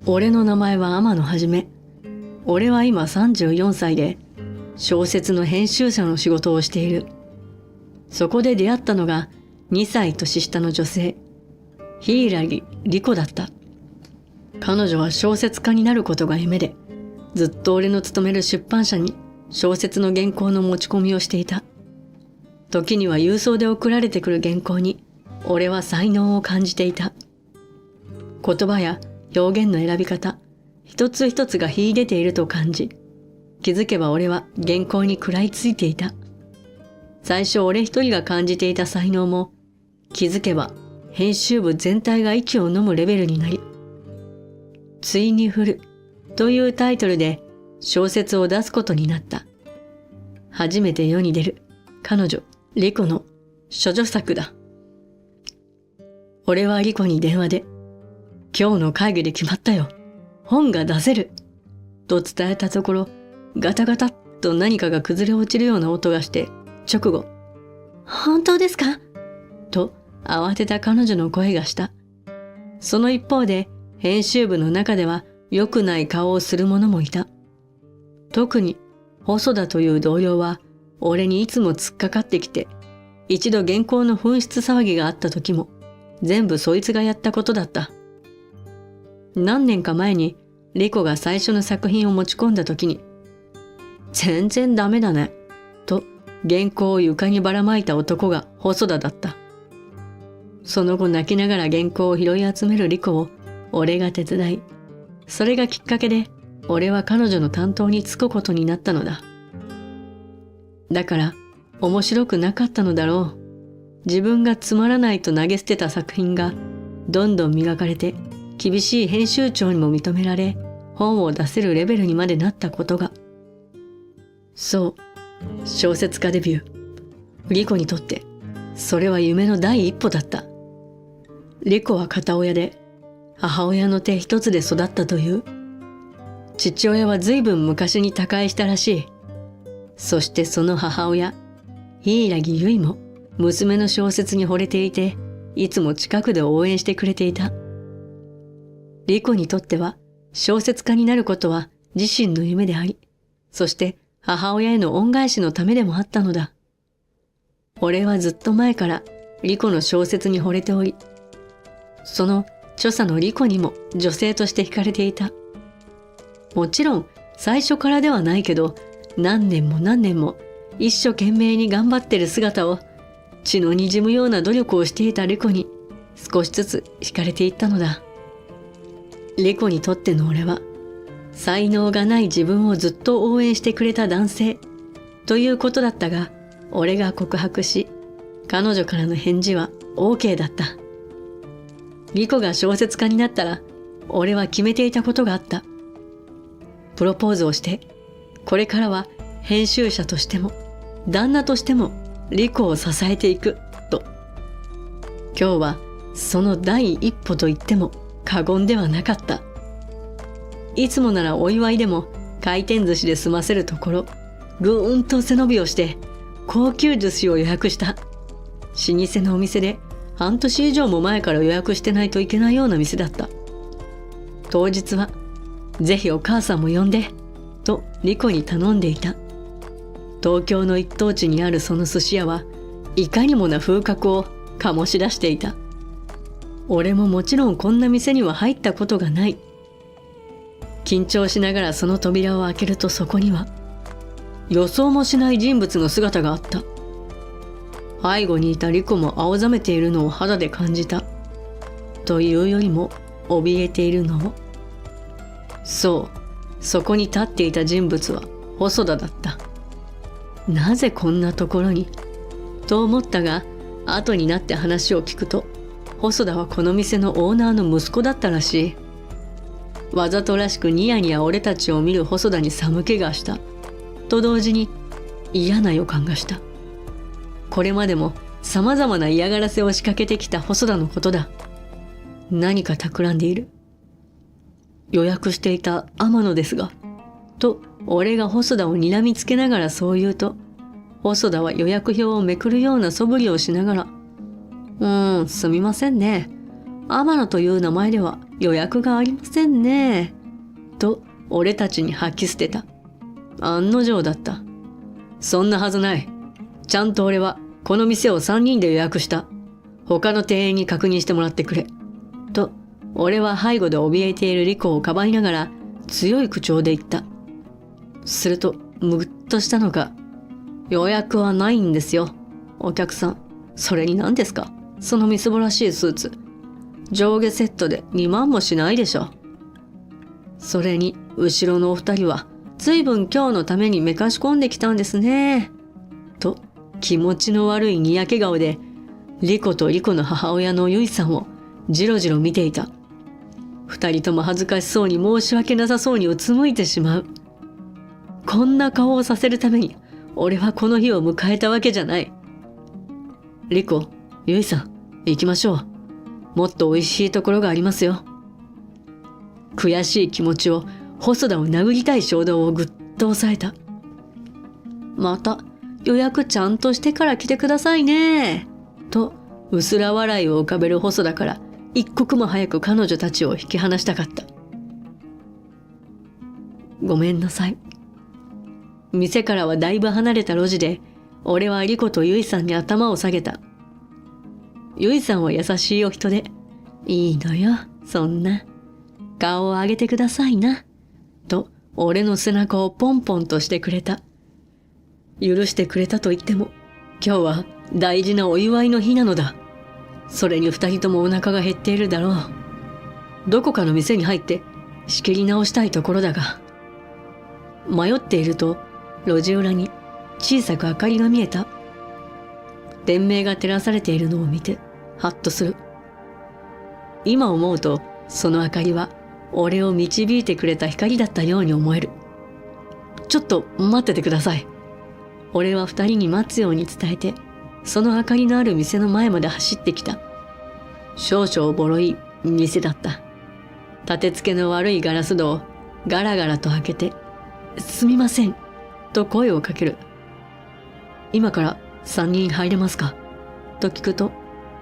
俺の名前は天野はじめ。俺は今34歳で、小説の編集者の仕事をしている。そこで出会ったのが2歳年下の女性、柊莉子だった。彼女は小説家になることが夢で、ずっと俺の勤める出版社に小説の原稿の持ち込みをしていた。時には郵送で送られてくる原稿に、俺は才能を感じていた。言葉や表現の選び方、一つ一つが秀でていると感じ、気づけば俺は原稿に食らいついていた。最初俺一人が感じていた才能も、気づけば編集部全体が息を飲むレベルになり、ついに降るというタイトルで小説を出すことになった。初めて世に出る彼女莉子の処女作だ。俺は莉子に電話で、今日の会議で決まったよ。本が出せる。と伝えたところ、ガタガタっと何かが崩れ落ちるような音がして、直後、本当ですか？と慌てた彼女の声がした。その一方で、編集部の中では良くない顔をする者もいた。特に細田という同僚は、俺にいつも突っかかってきて、一度原稿の紛失騒ぎがあった時も、全部そいつがやったことだった。何年か前に莉子が最初の作品を持ち込んだ時に、全然ダメだね、と原稿を床にばらまいた男が細田だった。その後泣きながら原稿を拾い集める莉子を俺が手伝い、それがきっかけで俺は彼女の担当に就くことになったのだ。だから面白くなかったのだろう。自分がつまらないと投げ捨てた作品がどんどん磨かれて、厳しい編集長にも認められ、本を出せるレベルにまでなったことが。そう、小説家デビュー。莉子にとって、それは夢の第一歩だった。莉子は片親で、母親の手一つで育ったという。父親は随分昔に他界したらしい。そしてその母親、柊結衣も娘の小説に惚れていて、いつも近くで応援してくれていた。莉子にとっては小説家になることは自身の夢であり、そして母親への恩返しのためでもあったのだ。俺はずっと前から莉子の小説に惚れており、その著者の莉子にも女性として惹かれていた。もちろん最初からではないけど、何年も何年も一生懸命に頑張ってる姿を、血の滲むような努力をしていた莉子に少しずつ惹かれていったのだ。莉子にとっての俺は、才能がない自分をずっと応援してくれた男性ということだったが、俺が告白し、彼女からの返事は OK だった。莉子が小説家になったら、俺は決めていたことがあった。プロポーズをして、これからは編集者としても、旦那としても莉子を支えていくと。今日はその第一歩と言っても過言ではなかった。いつもならお祝いでも回転寿司で済ませるところ、ぐーんと背伸びをして高級寿司を予約した。老舗のお店で半年以上も前から予約してないといけないような店だった。当日はぜひお母さんも呼んでと莉子に頼んでいた。東京の一等地にあるその寿司屋はいかにもな風格を醸し出していた。俺ももちろんこんな店には入ったことがない。緊張しながらその扉を開けると、そこには予想もしない人物の姿があった。背後にいた莉子も青ざめているのを肌で感じた。というよりも怯えているのを。そう、そこに立っていた人物は細田だった。なぜこんなところにと思ったが、後になって話を聞くと、細田はこの店のオーナーの息子だったらしい。わざとらしくニヤニヤ俺たちを見る細田に寒気がした。と同時に嫌な予感がした。これまでも様々な嫌がらせを仕掛けてきた細田のことだ。何か企んでいる。予約していた天野ですが、と俺が細田を睨みつけながらそう言うと、細田は予約表をめくるような素振りをしながら、すみませんね。天野という名前では予約がありませんね。と俺たちに吐き捨てた。案の定だった。そんなはずない。ちゃんと俺はこの店を3人で予約した。他の店員に確認してもらってくれ。と俺は背後で怯えているリコをかばいながら強い口調で言った。するとむぐっとしたのか、予約はないんですよ。お客さん、それに何ですかそのみすぼらしいスーツ。上下セットで2万もしないでしょ。それに後ろのお二人は随分今日のためにめかし込んできたんですね。と気持ちの悪いにやけ顔でリコとリコの母親のユイさんをじろじろ見ていた。二人とも恥ずかしそうに申し訳なさそうにうつむいてしまう。こんな顔をさせるために俺はこの日を迎えたわけじゃない。リコ、ユイさん、行きましょう。もっと美味しいところがありますよ。悔しい気持ちを、細田を殴りたい衝動をぐっと抑えた。また予約ちゃんとしてから来てくださいね。と薄ら笑いを浮かべる細田から一刻も早く彼女たちを引き離したかった。ごめんなさい。店からはだいぶ離れた路地で俺はリコとユイさんに頭を下げた。ユイさんは優しいお人で、いいのよ、そんな。顔を上げてくださいな。と俺の背中をポンポンとしてくれた。許してくれたと言っても、今日は大事なお祝いの日なのだ。それに二人ともお腹が減っているだろう。どこかの店に入って仕切り直したいところだが。迷っていると路地裏に小さく明かりが見えた。電明が照らされているのを見てハッとする。今思うとその明かりは俺を導いてくれた光だったように思える。ちょっと待っててください。俺は二人に待つように伝えて、その明かりのある店の前まで走ってきた。少々ボロい店だった。立て付けの悪いガラス戸をガラガラと開けて、すみません、と声をかける。今から3人入れますかと聞くと、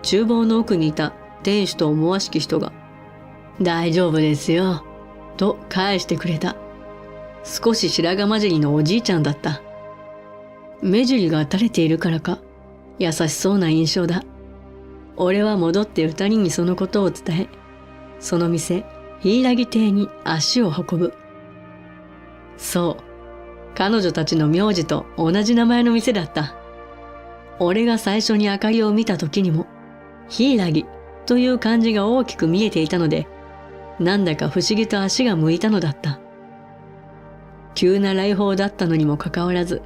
厨房の奥にいた店主と思わしき人が、大丈夫ですよ、と返してくれた。少し白髪混じりのおじいちゃんだった。目尻が垂れているからか、優しそうな印象だ。俺は戻って二人にそのことを伝え、その店、柊亭に足を運ぶ。そう、彼女たちの名字と同じ名前の店だった。俺が最初に明かりを見た時にも、柊という漢字が大きく見えていたので、なんだか不思議と足が向いたのだった。急な来訪だったのにもかかわらず、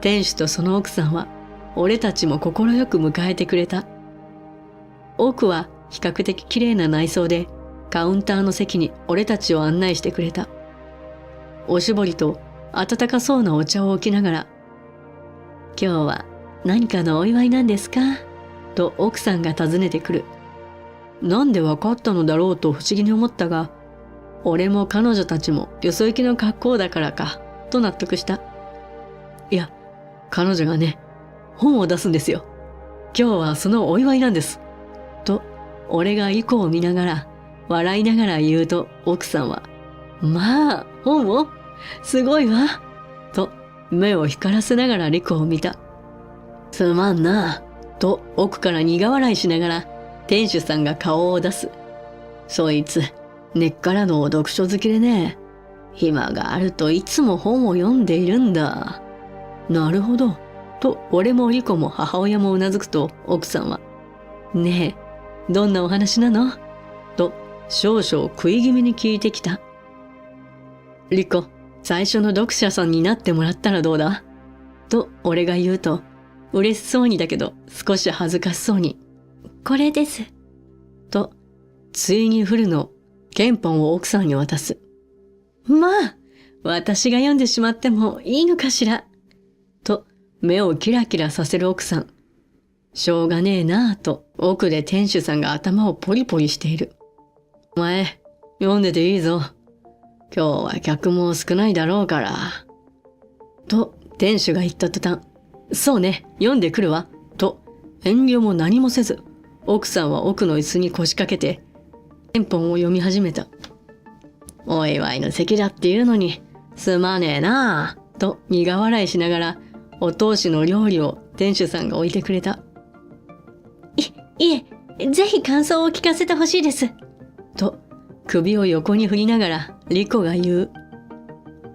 店主とその奥さんは俺たちも快く迎えてくれた。奥は比較的綺麗な内装で、カウンターの席に俺たちを案内してくれた。おしぼりと温かそうなお茶を置きながら、今日は何かのお祝いなんですかと奥さんが尋ねてくる。なんでわかったのだろうと不思議に思ったが、俺も彼女たちもよそ行きの格好だからかと納得した。いや、彼女がね、本を出すんですよ。今日はそのお祝いなんです。と俺がリコを見ながら笑いながら言うと、奥さんは、まあ本をすごいわと目を光らせながらリコを見た。すまんなと奥から苦笑いしながら店主さんが顔を出す。そいつ根っからの読書好きでね、暇があるといつも本を読んでいるんだ。なるほどと俺もリコも母親もうなずくと、奥さんは、ねえ、どんなお話なのと少々食い気味に聞いてきた。リコ、最初の読者さんになってもらったらどうだと俺が言うと、嬉しそうにだけど少し恥ずかしそうに、これですとついに振るの憲法を奥さんに渡す。まあ私が読んでしまってもいいのかしらと目をキラキラさせる奥さん。しょうがねえなぁと奥で店主さんが頭をポリポリしている。お前読んでていいぞ。今日は客も少ないだろうから。と店主が言った途端、そうね、読んでくるわと遠慮も何もせず奥さんは奥の椅子に腰掛けて原本を読み始めた。お祝いの席だっていうのにすまねえなあと苦笑いしながらお通しの料理を店主さんが置いてくれた。いえ、ぜひ感想を聞かせてほしいです。と首を横に振りながらリコが言う。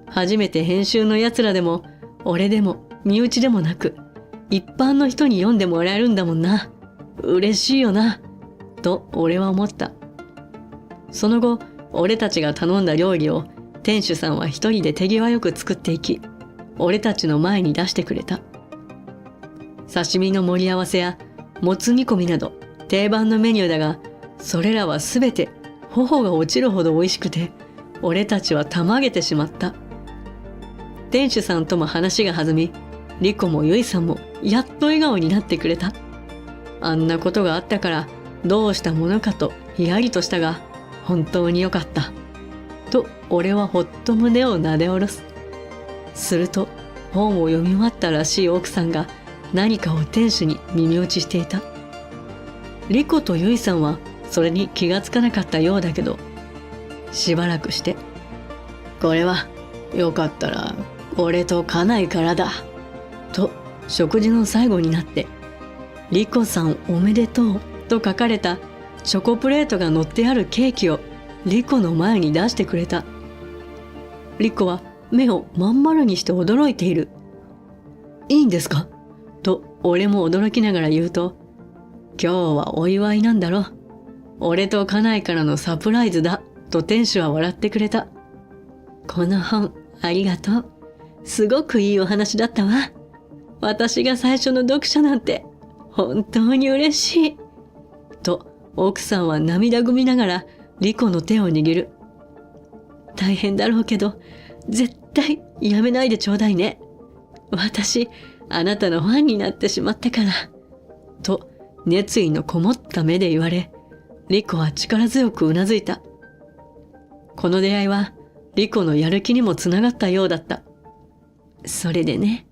初めて編集のやつらでも俺でも身内でもなく一般の人に読んでもらえるんだもんな。嬉しいよな。と俺は思った。その後、俺たちが頼んだ料理を店主さんは一人で手際よく作っていき、俺たちの前に出してくれた。刺身の盛り合わせやもつ煮込みなど定番のメニューだが、それらはすべて頬が落ちるほど美味しくて、俺たちはたまげてしまった。店主さんとも話が弾み、リコもユイさんもやっと笑顔になってくれた。あんなことがあったからどうしたものかとひやりとしたが、本当によかった。と俺はほっと胸をなで下ろす。すると本を読み終わったらしい奥さんが何かを店主に耳打ちしていた。リコとユイさんはそれに気がつかなかったようだけど、しばらくして、これはよかったら俺と家内からだ。と食事の最後になって、リコさんおめでとうと書かれたチョコプレートが乗ってあるケーキをリコの前に出してくれた。リコは目をまん丸にして驚いている。いいんですかと俺も驚きながら言うと、今日はお祝いなんだろ。俺と家内からのサプライズだと店主は笑ってくれた。この本ありがとう。すごくいいお話だったわ。私が最初の読者なんて本当に嬉しい。と奥さんは涙ぐみながらリコの手を握る。大変だろうけど絶対やめないでちょうだいね。私あなたのファンになってしまったから。と熱意のこもった目で言われ、リコは力強くうなずいた。この出会いはリコのやる気にもつながったようだった。それでね、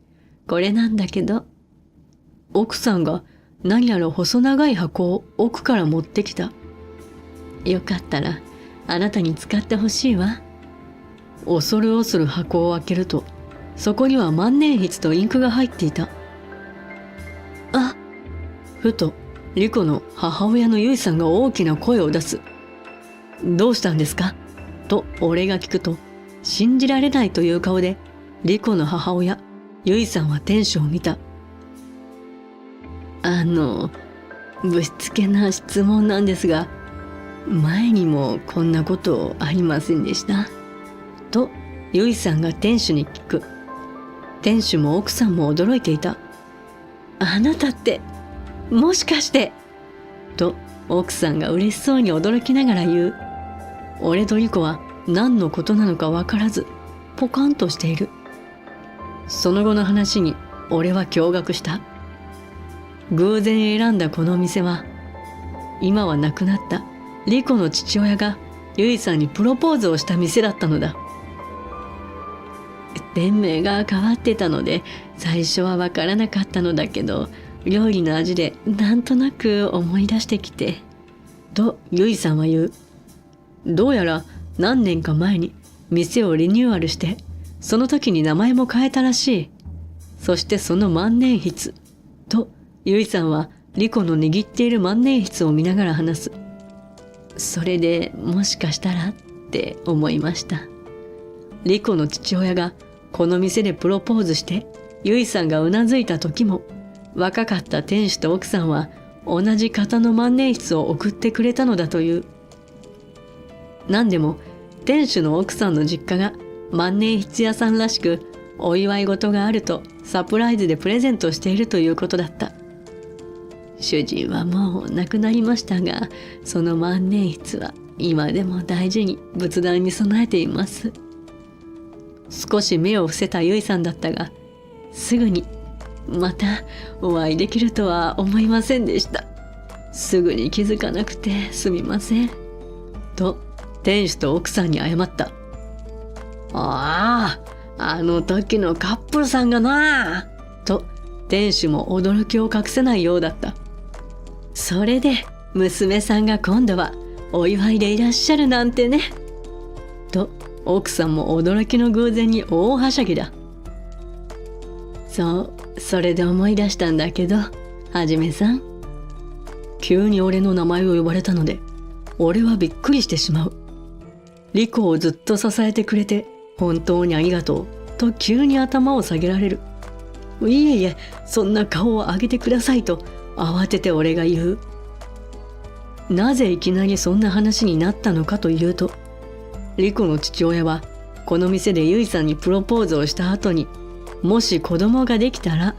これなんだけど。奥さんが何やら細長い箱を奥から持ってきた。よかったらあなたに使ってほしいわ。恐る恐る箱を開けると、そこには万年筆とインクが入っていた。あ！ふとリコの母親のユイさんが大きな声を出す。どうしたんですかと俺が聞くと、信じられないという顔でリコの母親ユイさんは店主を見た。ぶしつけな質問なんですが、前にもこんなことありませんでしたとユイさんが店主に聞く。店主も奥さんも驚いていた。あなたってもしかして、と奥さんが嬉しそうに驚きながら言う。俺とリコは何のことなのか分からずポカンとしている。その後の話に俺は驚愕した。偶然選んだこの店は、今は亡くなったリコの父親がユイさんにプロポーズをした店だったのだ。店名が変わってたので最初は分からなかったのだけど、料理の味でなんとなく思い出してきて、とユイさんは言う。どうやら何年か前に店をリニューアルして、その時に名前も変えたらしい。そしてその万年筆、とユイさんはリコの握っている万年筆を見ながら話す。それでもしかしたらって思いました。リコの父親がこの店でプロポーズしてユイさんがうなずいた時も、若かった店主と奥さんは同じ型の万年筆を送ってくれたのだという。何でも店主の奥さんの実家が万年筆屋さんらしく、お祝い事があるとサプライズでプレゼントしているということだった。主人はもう亡くなりましたが、その万年筆は今でも大事に仏壇に備えています。少し目を伏せたユイさんだったが、すぐにまたお会いできるとは思いませんでした。すぐに気づかなくてすみません。と店主と奥さんに謝った。ああ、あの時のカップルさんがな。と店主も驚きを隠せないようだった。それで娘さんが今度はお祝いでいらっしゃるなんてね。と奥さんも驚きの偶然に大はしゃぎだ。そう、それで思い出したんだけど、はじめさん。急に俺の名前を呼ばれたので、俺はびっくりしてしまう。リコをずっと支えてくれて本当にありがとうと急に頭を下げられる。いえいえ、そんな顔を上げてくださいと慌てて俺が言う。なぜいきなりそんな話になったのかというと、リコの父親はこの店でユイさんにプロポーズをした後に、もし子供ができたら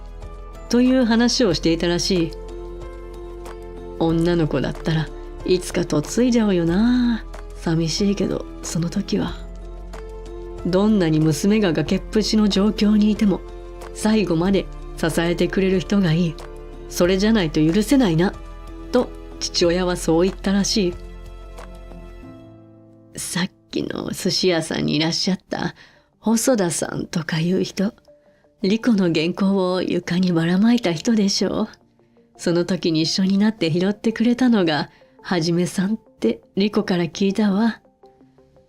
という話をしていたらしい。女の子だったらいつか嫁いじゃうよな。寂しいけどその時は。どんなに娘が崖っぷちの状況にいても最後まで支えてくれる人がいい。それじゃないと許せないなと父親はそう言ったらしい。さっきの寿司屋さんにいらっしゃった細田さんとかいう人、リコの原稿を床にばらまいた人でしょう。その時に一緒になって拾ってくれたのがはじめさんってリコから聞いたわ。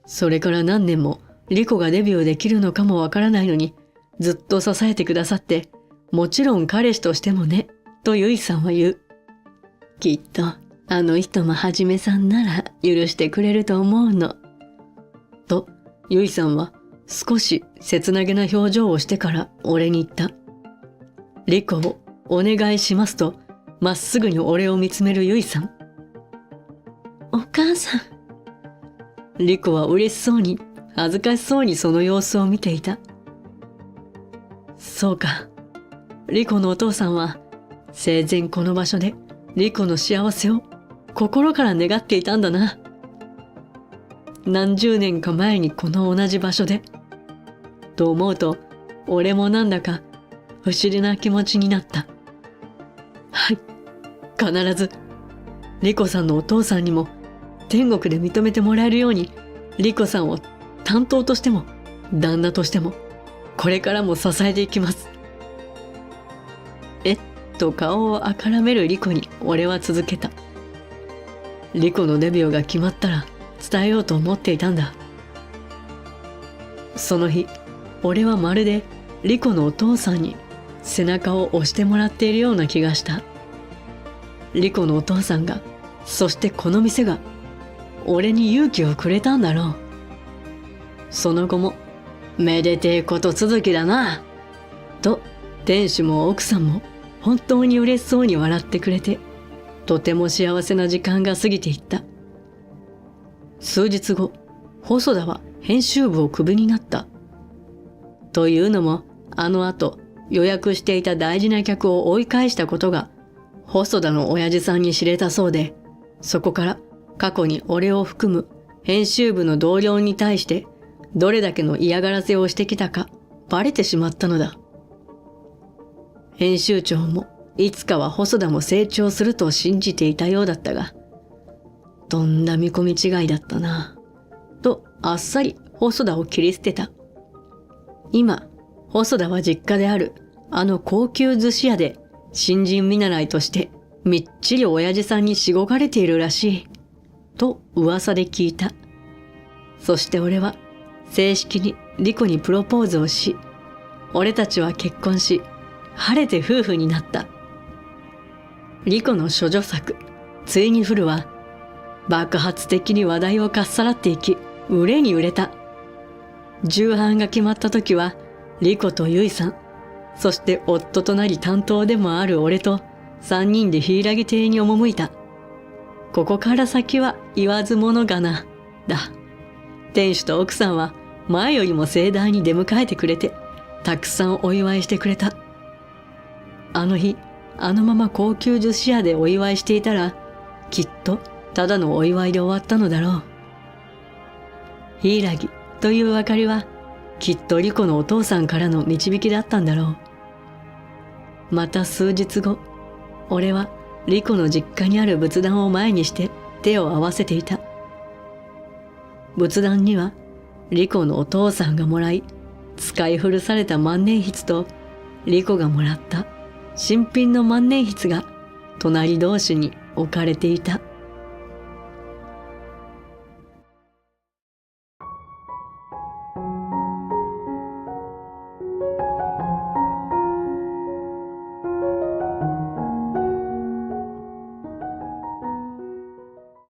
それから何年もリコがデビューできるのかもわからないのに、ずっと支えてくださって、もちろん彼氏としてもね、とゆいさんは言う。きっとあの人もはじめさんなら許してくれると思うの。とゆいさんは少し切なげな表情をしてから俺に言った。リコをお願いしますとまっすぐに俺を見つめるゆいさん。お母さん。リコは嬉しそうに恥ずかしそうにその様子を見ていた。そうか。リコのお父さんは生前この場所でリコの幸せを心から願っていたんだな。何十年か前にこの同じ場所で。と思うと俺もなんだか不思議な気持ちになった。はい。必ずリコさんのお父さんにも天国で認めてもらえるようにリコさんを担当としても旦那としてもこれからも支えていきます。と顔をあからめるリコに俺は続けた。リコのデビューが決まったら伝えようと思っていたんだ。その日、俺はまるでリコのお父さんに背中を押してもらっているような気がした。リコのお父さんが、そしてこの店が俺に勇気をくれたんだろう。その後もめでてえこと続きだなと店主も奥さんも本当に嬉しそうに笑ってくれて、とても幸せな時間が過ぎていった。数日後、細田は編集部をクビになった。というのも、あの後予約していた大事な客を追い返したことが細田の親父さんに知れたそうで、そこから過去に俺を含む編集部の同僚に対してどれだけの嫌がらせをしてきたかバレてしまったのだ。編集長もいつかは細田も成長すると信じていたようだったが、とんだ見込み違いだったなとあっさり細田を切り捨てた。今細田は実家であるあの高級寿司屋で新人見習いとしてみっちり親父さんにしごかれているらしいと噂で聞いた。そして俺は正式にリコにプロポーズをし、俺たちは結婚し晴れて夫婦になった。リコの処女作ついにフルは爆発的に話題をかっさらっていき、売れに売れた。重版が決まった時はリコとユイさん、そして夫となり担当でもある俺と3人で柊亭に赴いた。ここから先は言わずものがなだ。店主と奥さんは前よりも盛大に出迎えてくれて、たくさんお祝いしてくれた。あの日あのまま高級寿司屋でお祝いしていたら、きっとただのお祝いで終わったのだろう。柊という明かりはきっとリコのお父さんからの導きだったんだろう。また数日後、俺はリコの実家にある仏壇を前にして手を合わせていた。仏壇にはリコのお父さんがもらい使い古された万年筆とリコがもらった新品の万年筆が隣同士に置かれていた。